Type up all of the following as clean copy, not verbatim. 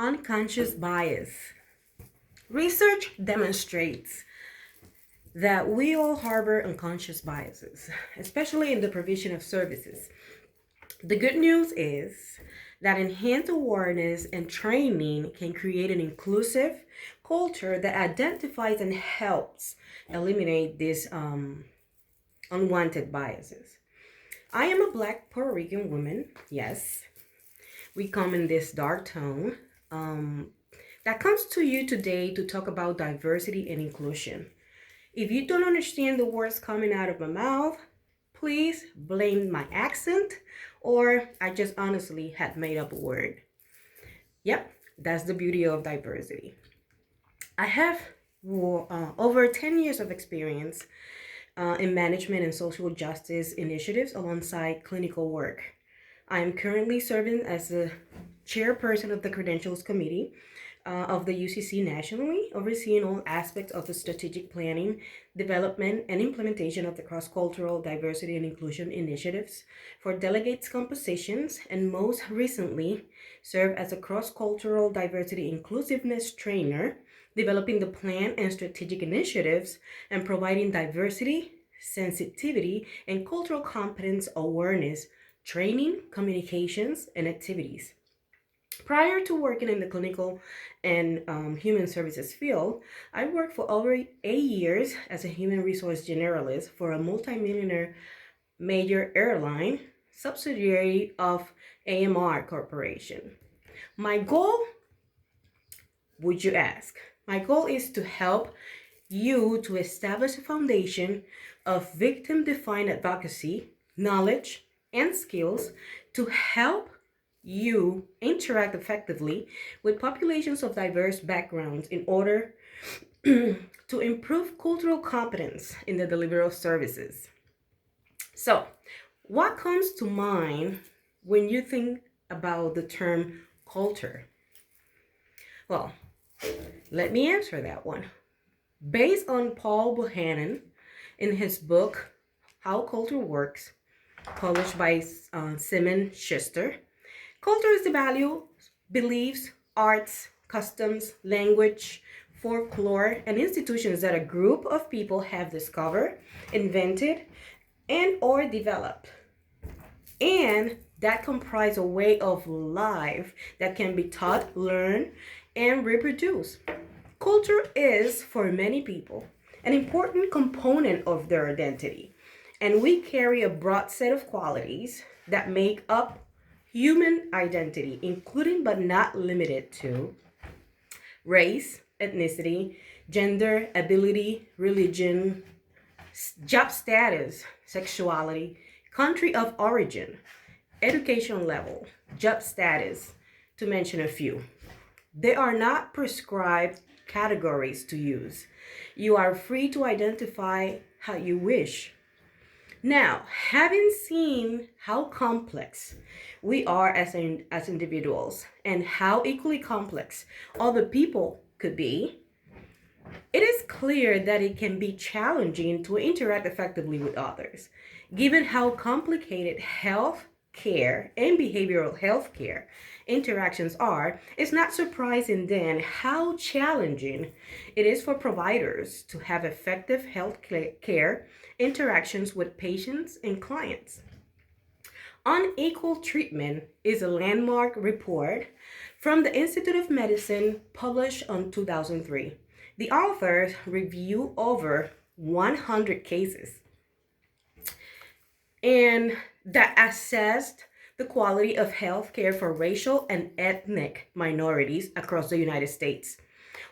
Unconscious bias. Research demonstrates that we all harbor unconscious biases, especially in the provision of services. The good news is that enhanced awareness and training can create an inclusive culture that identifies and helps eliminate these unwanted biases. I am a Black Puerto Rican woman, yes. We come in this dark tone. That comes to you today to talk about diversity and inclusion. If you don't understand the words coming out of my mouth, please blame my accent or I just honestly had made up a word. Yep, that's the beauty of diversity. I have over 10 years of experience in management and social justice initiatives alongside clinical work. I am currently serving as the chairperson of the Credentials Committee of the UCC nationally, overseeing all aspects of the strategic planning, development, and implementation of the cross-cultural diversity and inclusion initiatives for delegates compositions, and most recently served as a cross-cultural diversity inclusiveness trainer, developing the plan and strategic initiatives and providing diversity, sensitivity, and cultural competence awareness, training, communications, and activities. Prior to working in the clinical and human services field, I worked for over 8 years as a human resource generalist for a multimillionaire major airline subsidiary of AMR Corporation. My goal, would you ask? My goal is to help you to establish a foundation of victim defined advocacy, knowledge, and skills to help you interact effectively with populations of diverse backgrounds in order to improve cultural competence in the delivery of services. So, what comes to mind when you think about the term culture? Well, let me answer that one. Based on Paul Bohannon in his book, How Culture Works, published by Simon Schuster, culture is the value, beliefs, arts, customs, language, folklore, and institutions that a group of people have discovered, invented, and or developed, and that comprise a way of life that can be taught, learned, and reproduced. Culture is, for many people, an important component of their identity, and we carry a broad set of qualities that make up human identity, including but not limited to race, ethnicity, gender, ability, religion, job status, sexuality, country of origin, education level, job status, to mention a few. They are not prescribed categories to use. You are free to identify how you wish. Now, having seen how complex we are as individuals and how equally complex other people could be, it is clear that it can be challenging to interact effectively with others. Given how complicated health care and behavioral health care interactions are, it's not surprising then how challenging it is for providers to have effective health care interactions with patients and clients. Unequal Treatment is a landmark report from the Institute of Medicine published in 2003. The authors review over 100 cases and that assessed the quality of health care for racial and ethnic minorities across the United States.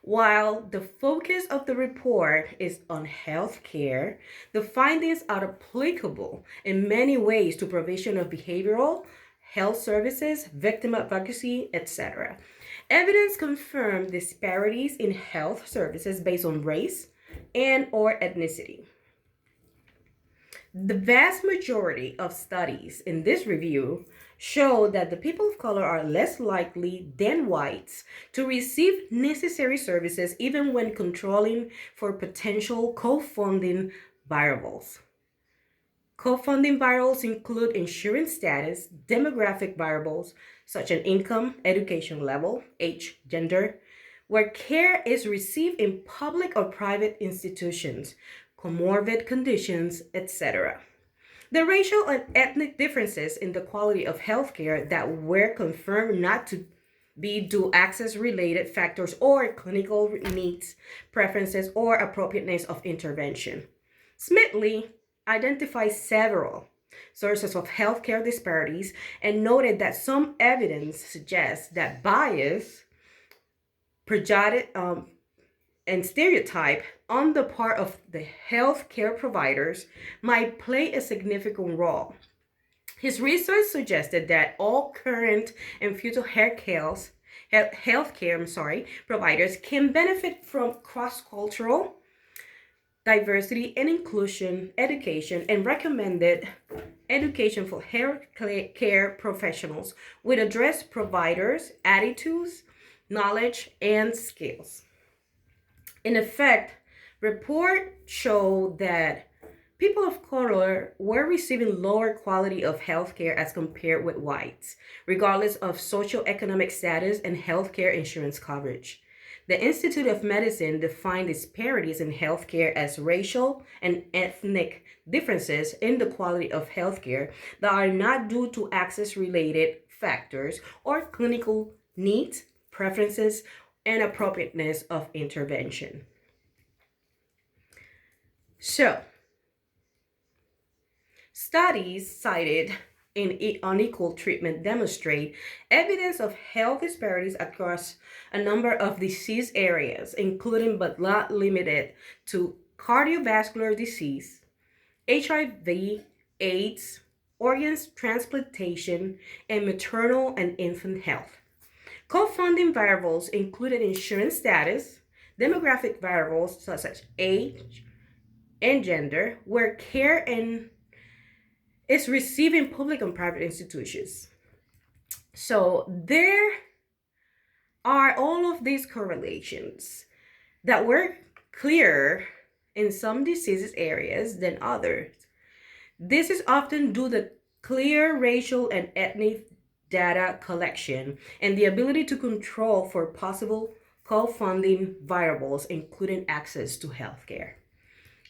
While the focus of the report is on health care, the findings are applicable in many ways to provision of behavioral health services, victim advocacy, etc. Evidence confirmed disparities in health services based on race and or ethnicity. The vast majority of studies in this review show that the people of color are less likely than whites to receive necessary services even when controlling for potential co-funding variables. Co-funding variables include insurance status, demographic variables such as income, education level, age, gender, where care is received in public or private institutions, comorbid conditions, etc. The racial and ethnic differences in the quality of healthcare that were confirmed not to be due access related factors or clinical needs, preferences, or appropriateness of intervention. Smithly identified several sources of healthcare disparities and noted that some evidence suggests that bias, prejudice, and stereotype on the part of the healthcare providers might play a significant role. His research suggested that all current and future healthcare providers can benefit from cross-cultural diversity and inclusion education and recommended education for healthcare professionals would address providers' attitudes, knowledge, and skills. In effect, reports show that people of color were receiving lower quality of healthcare as compared with whites, regardless of socioeconomic status and healthcare insurance coverage. The Institute of Medicine defined disparities in healthcare as racial and ethnic differences in the quality of healthcare that are not due to access related factors or clinical needs, preferences, and appropriateness of intervention. So, studies cited in unequal treatment demonstrate evidence of health disparities across a number of disease areas, including but not limited to cardiovascular disease, HIV, AIDS, organs transplantation, and maternal and infant health. Co-funding variables included insurance status, demographic variables such as age and gender, where care and is received in public and private institutions. So there are all of these correlations that were clearer in some diseases areas than others. This is often due to clear racial and ethnic data collection and the ability to control for possible co-funding variables, including access to healthcare.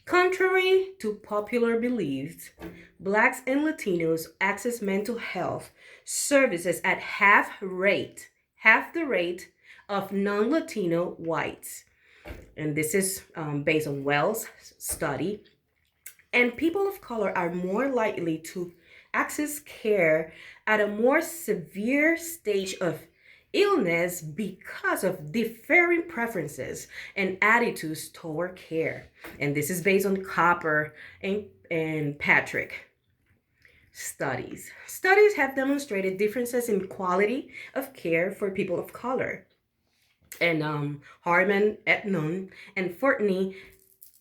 Contrary to popular beliefs, Blacks and Latinos access mental health services at half the rate of non-Latino whites. And this is based on Wells' study. And people of color are more likely to access care at a more severe stage of illness because of differing preferences and attitudes toward care. And this is based on Copper and Patrick studies. Studies have demonstrated differences in quality of care for people of color. And Harman, Etnon, and Fortney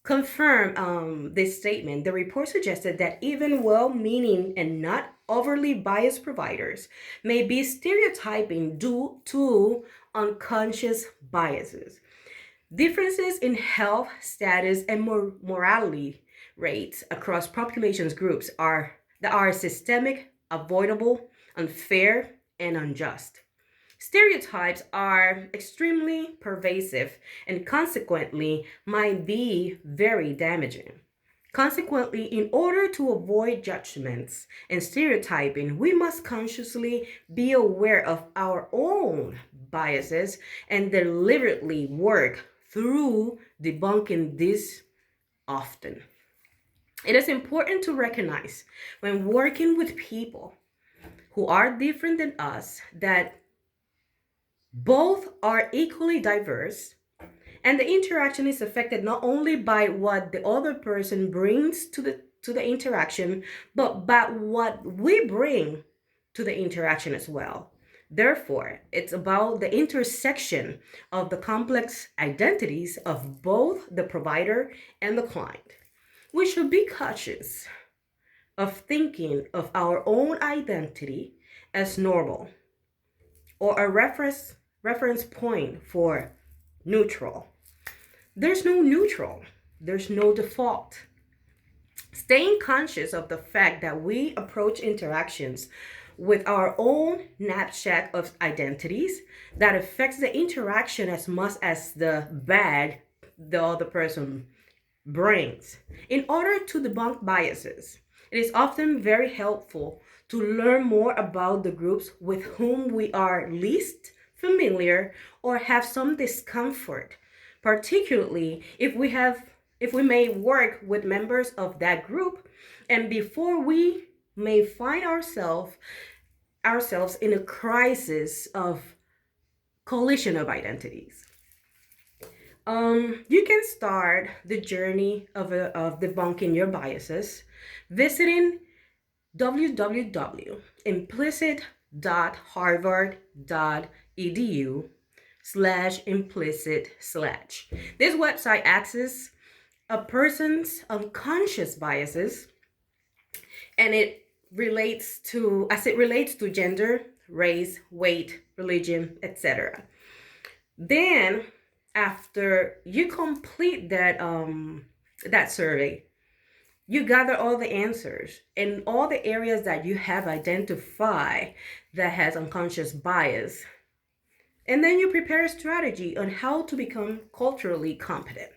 confirm this statement. The report suggested that even well-meaning and not overly biased providers may be stereotyping due to unconscious biases. Differences in health status and morality rates across populations groups are systemic, avoidable, unfair, and unjust. Stereotypes are extremely pervasive and consequently might be very damaging. Consequently, in order to avoid judgments and stereotyping, we must consciously be aware of our own biases and deliberately work through debunking this often. It is important to recognize when working with people who are different than us that both are equally diverse, and the interaction is affected not only by what the other person brings to the interaction, but by what we bring to the interaction as well. Therefore, it's about the intersection of the complex identities of both the provider and the client. We should be cautious of thinking of our own identity as normal or a reference point for neutral. There's no neutral, there's no default. Staying conscious of the fact that we approach interactions with our own knapsack of identities that affects the interaction as much as the bag the other person brings. In order to debunk biases, it is often very helpful to learn more about the groups with whom we are least familiar or have some discomfort, particularly if we may work with members of that group and before we may find ourselves in a crisis of collision of identities. You can start the journey of debunking your biases visiting www.implicit.harvard.edu/implicit/. This website accesses a person's unconscious biases and it relates to gender, race, weight, religion, etc. Then after you complete that survey, you gather all the answers in all the areas that you have identified that has unconscious bias. And then you prepare a strategy on how to become culturally competent.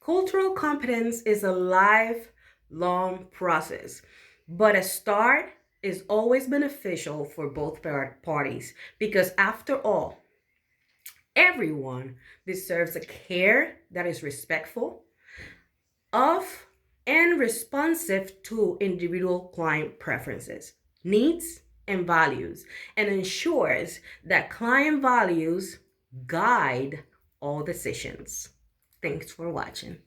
Cultural competence is a lifelong process, but a start is always beneficial for both parties because, after all, everyone deserves a care that is respectful of and responsive to individual client preferences, needs, and values, and ensures that client values guide all decisions. Thanks for watching.